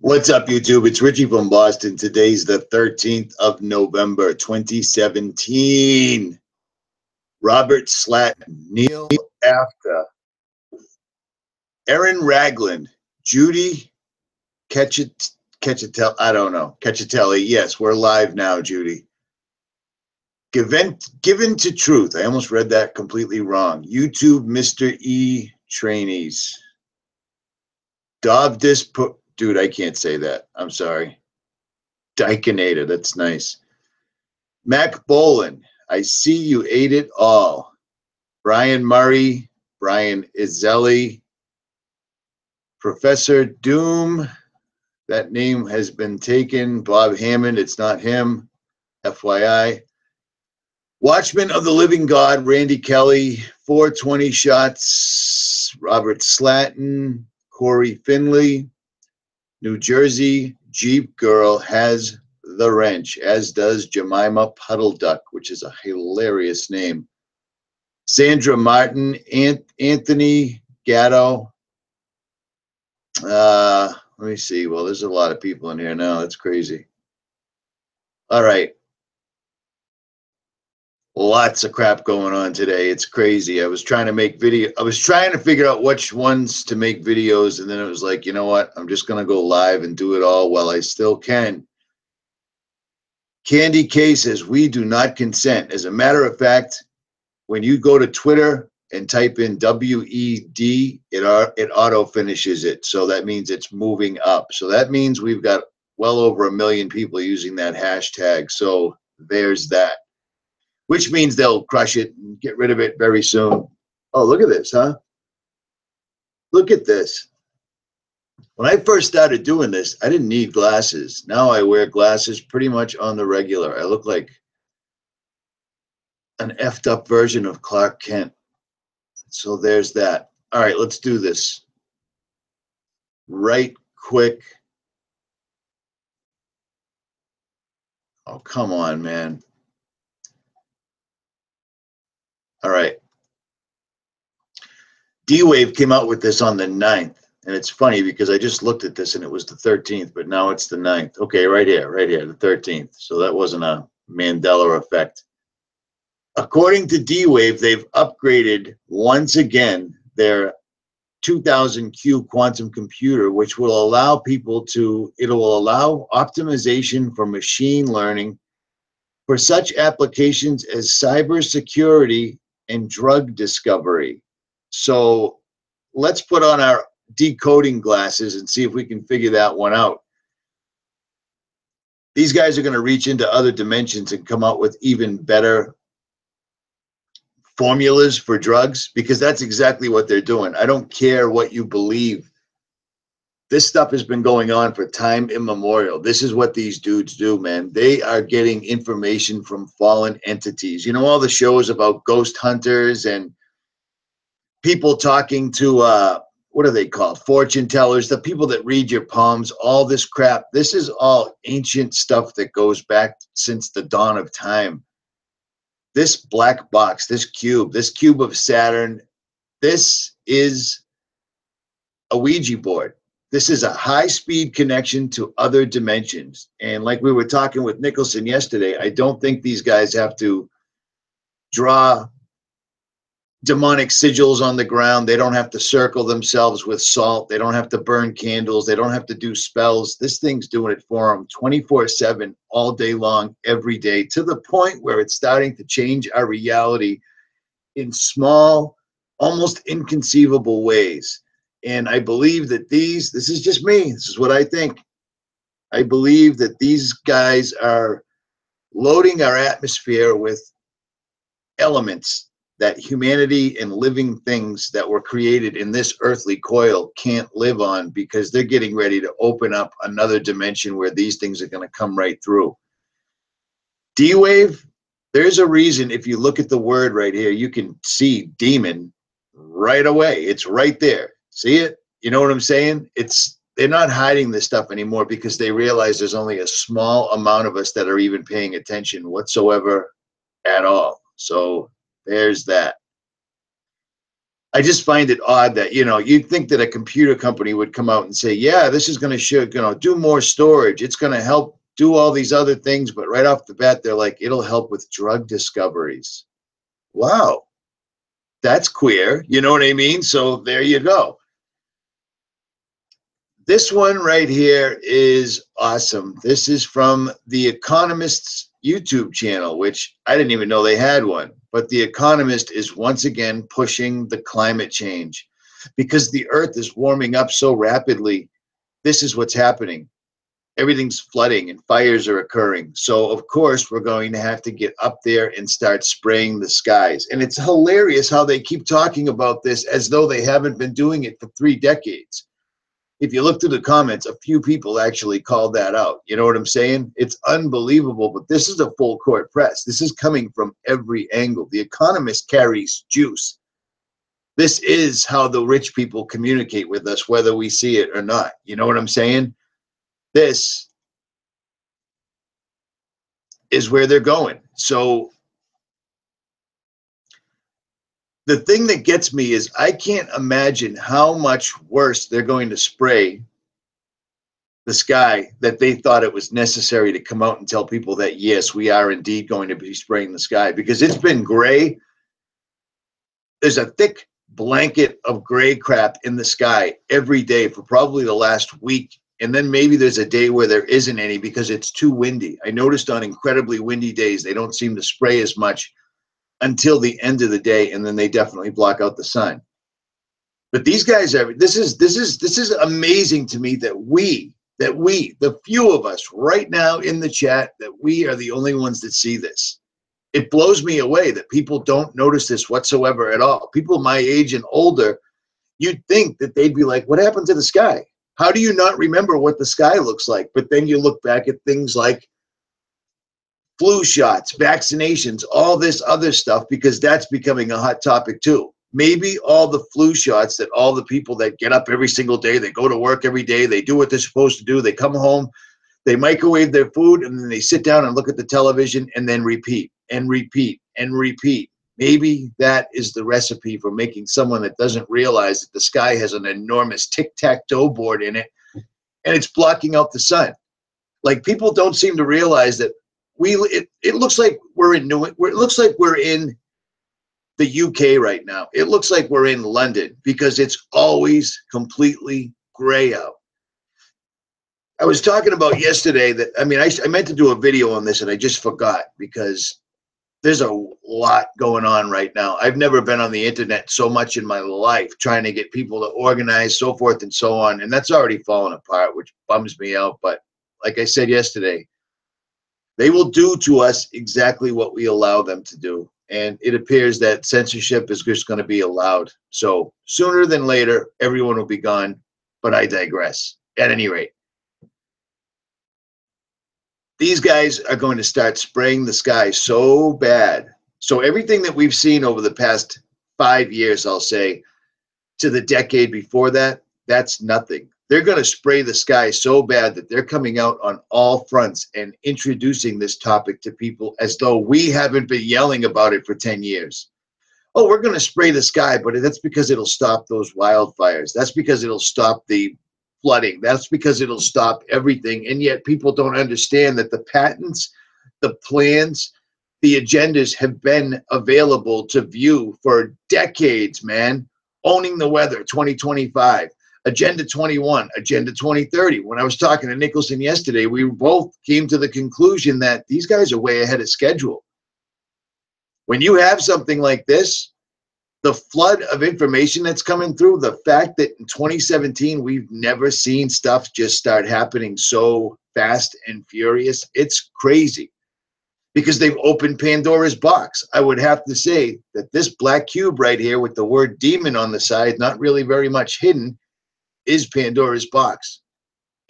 What's up, YouTube? It's Richie from Boston. Today's the 13th of November, 2017. Robert Slatton, Neil After, Erin Ragland, Judy Cacciatelli. Yes, we're live now, Judy. Given to Truth. I almost read that completely wrong. YouTube Mr. E trainees. Dude, I can't say that. I'm sorry. Dykinator, that's nice. Mac Bolin, I see you ate it all. Brian Murray, Brian Izzelli, Professor Doom, that name has been taken. Bob Hammond, it's not him, FYI. Watchman of the Living God, Randy Kelly, 420 shots, Robert Slatton, Corey Finley, New Jersey Jeep Girl has the wrench, as does Jemima Puddle Duck, which is a hilarious name. Sandra Martin, Anthony Gatto. Let me see. Well, there's a lot of people in here now. That's crazy. All right. Lots of crap going on today. It's crazy. I was trying to make video. I was trying to figure out which ones to make videos, and then it was like, you know what? I'm just going to go live and do it all while I still can. Candy K says, we do not consent. As a matter of fact, when you go to Twitter and type in WED, it auto finishes it. So that means it's moving up. So that means we've got well over 1 million people using that hashtag. So there's that. Which means they'll crush it and get rid of it very soon. Oh, look at this, huh? Look at this. When I first started doing this, I didn't need glasses. Now I wear glasses pretty much on the regular. I look like an effed up version of Clark Kent. So there's that. All right, let's do this. Right quick. Oh, come on, man. All right. DWave came out with this on the 9th. And it's funny because I just looked at this and it was the 13th, but now it's the 9th. Okay, right here, the 13th. So that wasn't a Mandela effect. According to DWave, they've upgraded once again their 2000Q quantum computer, which will allow people to, it will allow optimization for machine learning for such applications as cybersecurity and drug discovery. So let's put on our decoding glasses and see if we can figure that one out. These guys are going to reach into other dimensions and come out with even better formulas for drugs, because that's exactly what they're doing. I don't care what you believe. This stuff has been going on for time immemorial. This is what these dudes do, man. They are getting information from fallen entities. You know, all the shows about ghost hunters and people talking to what are they called? Fortune tellers, the people that read your palms, all this crap. This is all ancient stuff that goes back since the dawn of time. This black box, this cube of Saturn, this is a Ouija board. This is a high-speed connection to other dimensions. And like we were talking with Nicholson yesterday, I don't think these guys have to draw demonic sigils on the ground. They don't have to circle themselves with salt. They don't have to burn candles. They don't have to do spells. This thing's doing it for them 24/7, all day long, every day, to the point where it's starting to change our reality in small, almost inconceivable ways. And I believe that this is just me. This is what I think. I believe that these guys are loading our atmosphere with elements that humanity and living things that were created in this earthly coil can't live on, because they're getting ready to open up another dimension where these things are going to come right through. D-Wave, there's a reason. If you look at the word right here, you can see demon right away. It's right there. See it? You know what I'm saying? They're not hiding this stuff anymore because they realize there's only a small amount of us that are even paying attention whatsoever at all. So there's that. I just find it odd that, you know, you'd think that a computer company would come out and say, yeah, this is going to do more storage. It's going to help do all these other things. But right off the bat, they're like, it'll help with drug discoveries. Wow, that's queer. You know what I mean? So there you go. This one right here is awesome. This is from The Economist's YouTube channel, which I didn't even know they had one. But The Economist is once again pushing the climate change because the earth is warming up so rapidly. This is what's happening. Everything's flooding and fires are occurring. So, of course, we're going to have to get up there and start spraying the skies. And it's hilarious how they keep talking about this as though they haven't been doing it for 3 decades. If you look through the comments, a few people actually called that out. You know what I'm saying? It's unbelievable, but this is a full court press. This is coming from every angle. The Economist carries juice. This is how the rich people communicate with us, whether we see it or not. You know what I'm saying? This is where they're going. So the thing that gets me is I can't imagine how much worse they're going to spray the sky that they thought it was necessary to come out and tell people that, yes, we are indeed going to be spraying the sky, because it's been gray. There's a thick blanket of gray crap in the sky every day for probably the last week. And then maybe there's a day where there isn't any because it's too windy. I noticed on incredibly windy days, they don't seem to spray as much until the end of the day, and then they definitely block out the sun. But these guys are, this is amazing to me that we, the few of us right now in the chat, that we are the only ones that see this. It blows me away that people don't notice this whatsoever at all. People my age and older, you'd think that they'd be like, what happened to the sky? How do you not remember what the sky looks like? But then you look back at things like flu shots, vaccinations, all this other stuff, because that's becoming a hot topic too. Maybe all the flu shots that all the people that get up every single day, they go to work every day, they do what they're supposed to do, they come home, they microwave their food, and then they sit down and look at the television and then repeat and repeat and repeat. Maybe that is the recipe for making someone that doesn't realize that the sky has an enormous tic-tac-toe board in it and it's blocking out the sun. Like, people don't seem to realize that it looks like we're in it looks like we're in the UK right now. It looks like we're in London because it's always completely gray out. I was talking about yesterday that, I mean, I meant to do a video on this and I just forgot because there's a lot going on right now. I've never been on the internet so much in my life, trying to get people to organize, so forth and so on. And that's already fallen apart, which bums me out. But like I said yesterday, they will do to us exactly what we allow them to do. And it appears that censorship is just going to be allowed. So sooner than later, everyone will be gone. But I digress. At any rate, these guys are going to start spraying the sky so bad. So everything that we've seen over the past 5 years, I'll say, to the decade before that, that's nothing. They're going to spray the sky so bad that they're coming out on all fronts and introducing this topic to people as though we haven't been yelling about it for 10 years. Oh, we're going to spray the sky, but that's because it'll stop those wildfires. That's because it'll stop the flooding. That's because it'll stop everything. And yet people don't understand that the patents, the plans, the agendas have been available to view for decades, man. Owning the Weather 2025, Agenda 21, Agenda 2030. When I was talking to Nicholson yesterday, we both came to the conclusion that these guys are way ahead of schedule. When you have something like this, the flood of information that's coming through, the fact that in 2017, we've never seen stuff just start happening so fast and furious, it's crazy. Because they've opened Pandora's box. I would have to say that this black cube right here with the word demon on the side, not really very much hidden, is Pandora's box.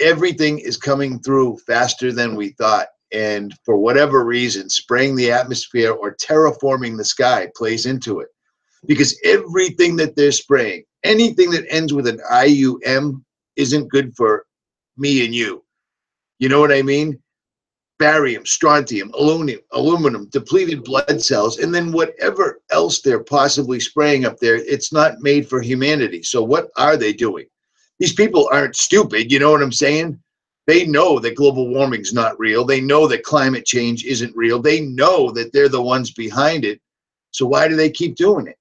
Everything is coming through faster than we thought. And for whatever reason, spraying the atmosphere or terraforming the sky plays into it. Because everything that they're spraying, anything that ends with an IUM isn't good for me and you. You know what I mean? barium, strontium, aluminum, depleted blood cells, and then whatever else they're possibly spraying up there, it's not made for humanity. So what are they doing? These people aren't stupid, you know what I'm saying? They know that global warming's not real. They know that climate change isn't real. They know that they're the ones behind it. So why do they keep doing it?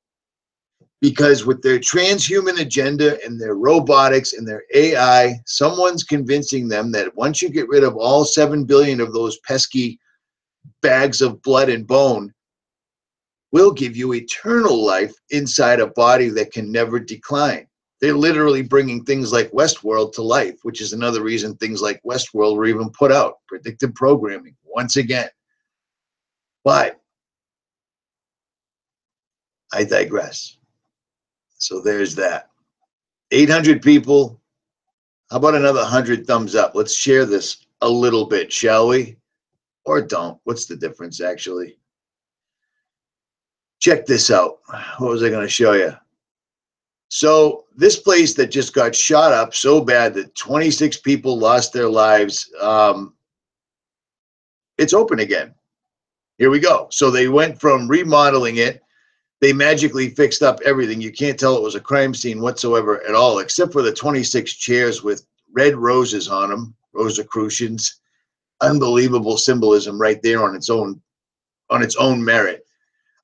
Because with their transhuman agenda and their robotics and their AI, someone's convincing them that once you get rid of all 7 billion of those pesky bags of blood and bone, we'll give you eternal life inside a body that can never decline. They're literally bringing things like Westworld to life, which is another reason things like Westworld were even put out. Predictive programming, once again. But I digress. So there's that. 800 people. How about another 100 thumbs up? Let's share this a little bit, shall we? Or don't. What's the difference, actually? Check this out. What was I going to show you? So this place that just got shot up so bad that 26 people lost their lives, it's open again. Here we go. So they went from remodeling it. They magically fixed up everything. You can't tell it was a crime scene whatsoever at all, except for the 26 chairs with red roses on them, Rosicrucians. Unbelievable symbolism right there on its own merit.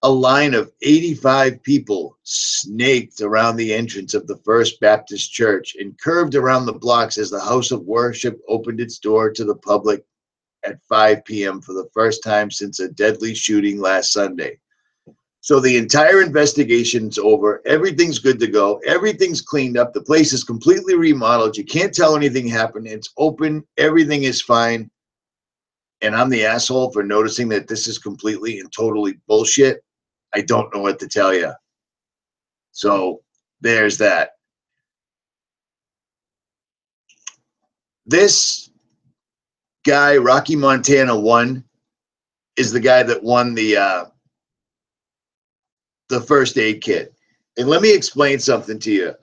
A line of 85 people snaked around the entrance of the First Baptist Church and curved around the blocks as the house of worship opened its door to the public at 5 p.m. for the first time since a deadly shooting last Sunday. So the entire investigation's over. Everything's good to go. Everything's cleaned up. The place is completely remodeled. You can't tell anything happened. It's open. Everything is fine. And I'm the asshole for noticing that this is completely and totally bullshit. I don't know what to tell you. So there's that. This guy, Rocky Montana 1, is the guy that won the first aid kit. And let me explain something to you.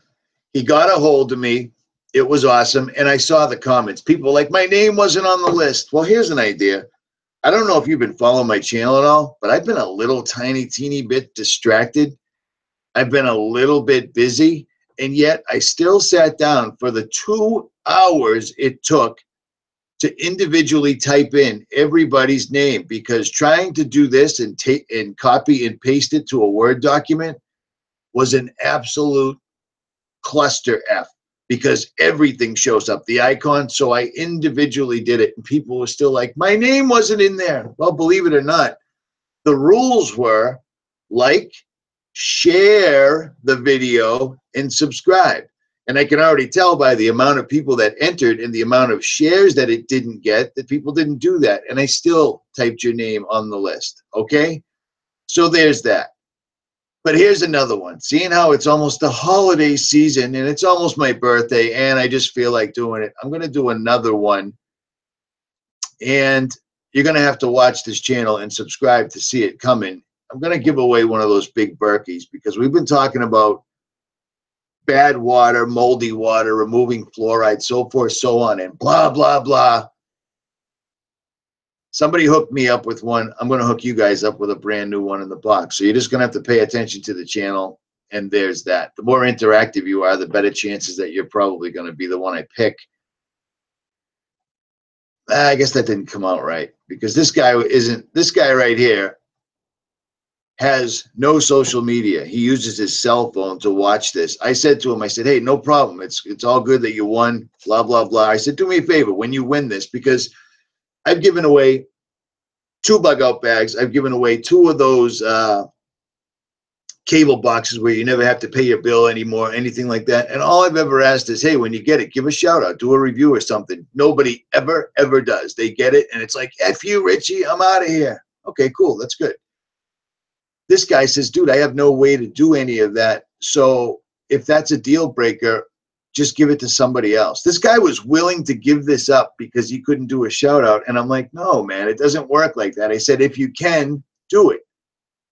He got a hold of me. It was awesome. And I saw the comments. People like, my name wasn't on the list. Well, here's an idea. I don't know if you've been following my channel at all, but I've been a little teeny bit distracted. I've been a little bit busy. And yet I still sat down for the 2 hours it took to individually type in everybody's name, because trying to do this and take and copy and paste it to a Word document was an absolute cluster F, because everything shows up, the icon. So I individually did it, and people were still like, my name wasn't in there. Well, believe it or not, the rules were like, share the video, and subscribe. And I can already tell by the amount of people that entered and the amount of shares that it didn't get that people didn't do that. And I still typed your name on the list. Okay? So there's that. But here's another one. Seeing how it's almost the holiday season and it's almost my birthday and I just feel like doing it, I'm going to do another one. And you're going to have to watch this channel and subscribe to see it coming. I'm going to give away one of those big Berkeys, because we've been talking about bad water, moldy water, removing fluoride, so forth, so on, and blah, blah, blah. Somebody hooked me up with one. I'm going to hook you guys up with a brand new one in the box. So you're just going to have to pay attention to the channel, and there's that. The more interactive you are, the better chances that you're probably going to be the one I pick. I guess that didn't come out right, because this guy right here has no social media. He uses his cell phone to watch this. I said to him, I said, hey, no problem. It's all good that you won, blah, blah, blah. I said, do me a favor when you win this, because I've given away 2 bug out bags. I've given away 2 of those cable boxes where you never have to pay your bill anymore, anything like that. And all I've ever asked is, hey, when you get it, give a shout out, do a review or something. Nobody ever does. They get it and it's like, F you, Richie, I'm out of here. Okay, cool. That's good. This guy says, dude, I have no way to do any of that. So if that's a deal breaker, just give it to somebody else. This guy was willing to give this up because he couldn't do a shout out. And I'm like, no, man, it doesn't work like that. I said, if you can, do it.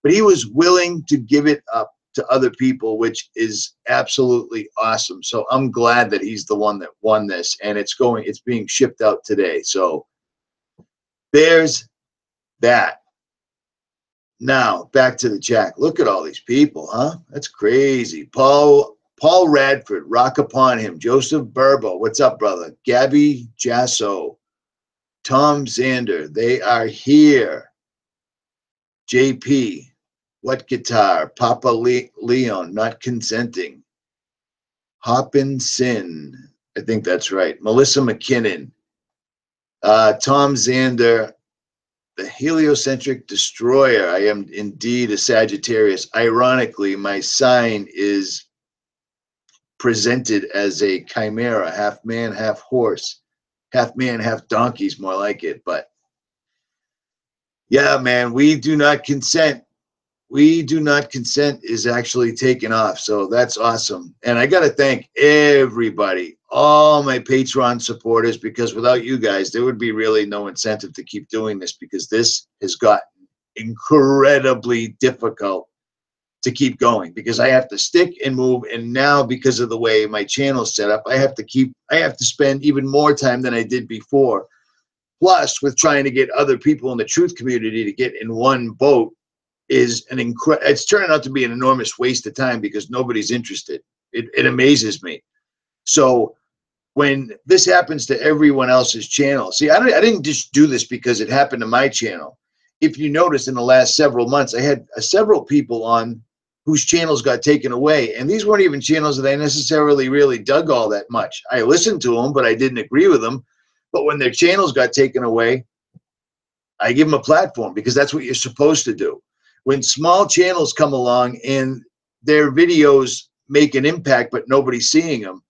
But he was willing to give it up to other people, which is absolutely awesome. So I'm glad that he's the one that won this, and it's being shipped out today. So There's that. Now, back to the chat. Look at all these people, huh? That's crazy. Paul Radford, rock upon him. Joseph Burbo, what's up, brother? Gabby Jasso, Tom Zander, they are here. JP, what guitar? Papa Leon, not consenting. Hoppin' Sin, I think that's right. Melissa McKinnon, Tom Zander, the heliocentric destroyer. I am indeed a Sagittarius. Ironically, my sign is presented as a chimera, half man, half horse, half man, half donkey's more like it. But yeah, man, we do not consent. We do not consent is actually taken off. So that's awesome. And I got to thank everybody, all my Patreon supporters, because without you guys, there would be really no incentive to keep doing this, because this has gotten incredibly difficult to keep going, because I have to stick and move. And now, because of the way my channel's set up, I have to spend even more time than I did before. Plus, with trying to get other people in the truth community to get in one boat is it's turning out to be an enormous waste of time, because nobody's interested. It amazes me. So when this happens to everyone else's channel, see, I didn't just do this because it happened to my channel. If you notice, in the last several months, I had several people on whose channels got taken away, and these weren't even channels that I necessarily really dug all that much. I listened to them, but I didn't agree with them. But when their channels got taken away, I give them a platform, because that's what you're supposed to do. When small channels come along and their videos make an impact but nobody's seeing them,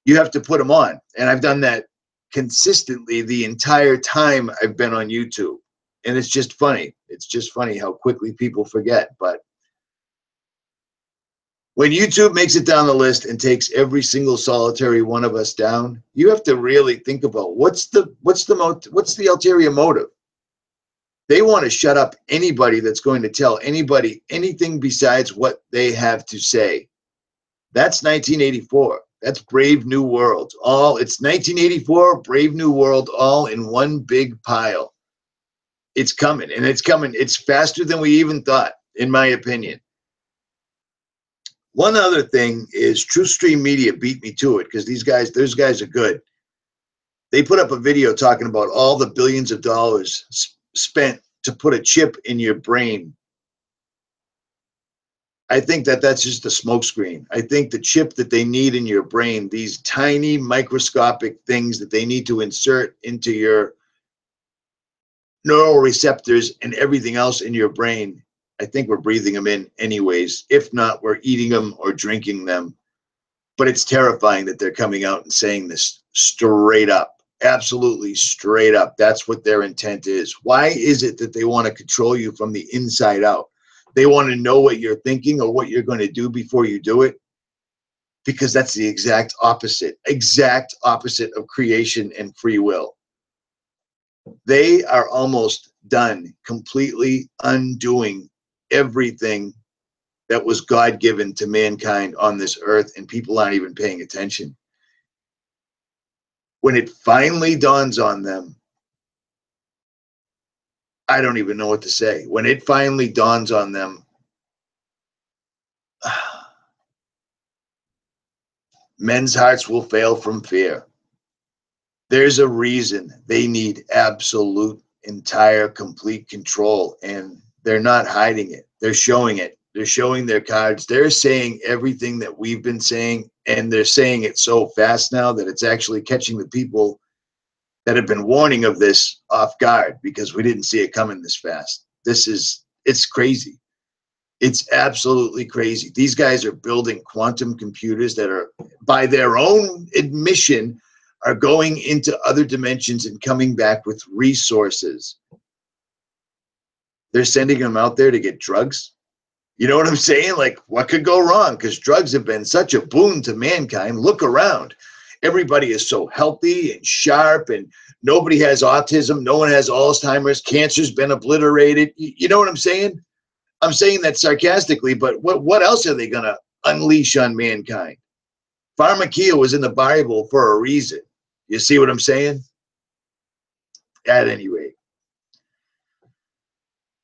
you have to put them on. And I've done that consistently the entire time I've been on YouTube. And it's just funny. It's just funny how quickly people forget. But when YouTube makes it down the list and takes every single solitary one of us down, you have to really think about what's the ulterior motive. They want to shut up anybody that's going to tell anybody anything besides what they have to say. That's 1984. That's Brave New World. It's 1984, Brave New World, all in one big pile. It's coming, and it's coming. It's faster than we even thought, in my opinion. One other thing is TruthStream Media beat me to it, because those guys are good. They put up a video talking about all the billions of dollars spent to put a chip in your brain. I think that's just a smokescreen. I think the chip that they need in your brain, these tiny microscopic things that they need to insert into your neural receptors and everything else in your brain, I think we're breathing them in anyways. If not, we're eating them or drinking them. But it's terrifying that they're coming out and saying this straight up. Absolutely straight up. That's what their intent is. Why is it that they want to control you from the inside out? They want to know what you're thinking or what you're going to do before you do it, because that's the exact opposite of creation and free will. They are almost done completely undoing everything that was God-given to mankind on this earth, and people aren't even paying attention. When it finally dawns on them, I don't even know what to say. When it finally dawns on them, men's hearts will fail from fear. There's a reason they need absolute, entire, complete control, and they're not hiding it. They're showing it. They're showing their cards. They're saying everything that we've been saying, and they're saying it so fast now that it's actually catching the people that have been warning of this off guard, because we didn't see it coming this fast. It's crazy. It's absolutely crazy. These guys are building quantum computers that are, by their own admission, are going into other dimensions and coming back with resources. They're sending them out there to get drugs. You know what I'm saying? Like, what could go wrong? Because drugs have been such a boon to mankind. Look around. Everybody is so healthy and sharp, and nobody has autism. No one has Alzheimer's. Cancer's been obliterated. You know what I'm saying? I'm saying that sarcastically, but what else are they going to unleash on mankind? Pharmakeia was in the Bible for a reason. You see what I'm saying? At any rate,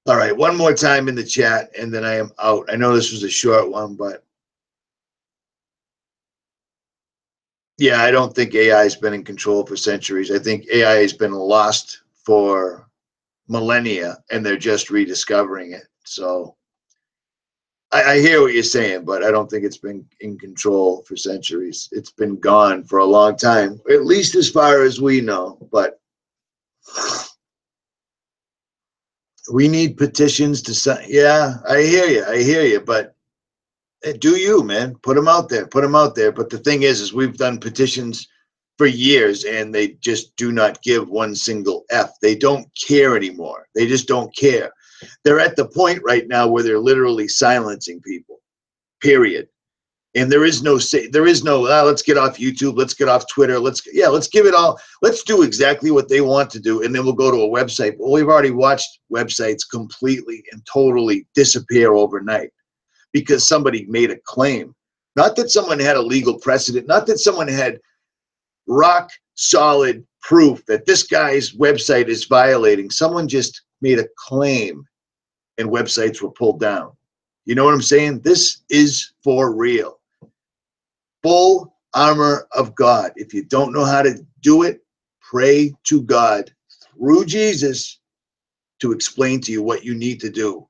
All right, one more time in the chat, and then I am out. I know this was a short one, but yeah, I don't think AI has been in control for centuries. I think AI has been lost for millennia, and they're just rediscovering it. So I hear what you're saying, but I don't think it's been in control for centuries. It's been gone for a long time, at least as far as we know. But we need petitions to sign. Yeah, I hear you. I hear you. But do you, man? Put them out there. Put them out there. But the thing is we've done petitions for years, and they just do not give one single F. They don't care anymore. They just don't care. They're at the point right now where they're literally silencing people, period. And there is no let's get off YouTube, let's get off Twitter, let's give it all, let's do exactly what they want to do, and then we'll go to a website. Well, we've already watched websites completely and totally disappear overnight because somebody made a claim. Not that someone had a legal precedent, not that someone had rock solid proof that this guy's website is violating. Someone just made a claim and websites were pulled down. You know what I'm saying? This is for real. Full armor of God. If you don't know how to do it, pray to God through Jesus to explain to you what you need to do,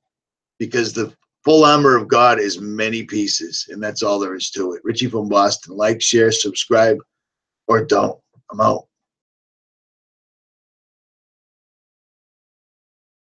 because the full armor of God is many pieces, and that's all there is to it. Richie from Boston. Like, share, subscribe, or don't. I'm out.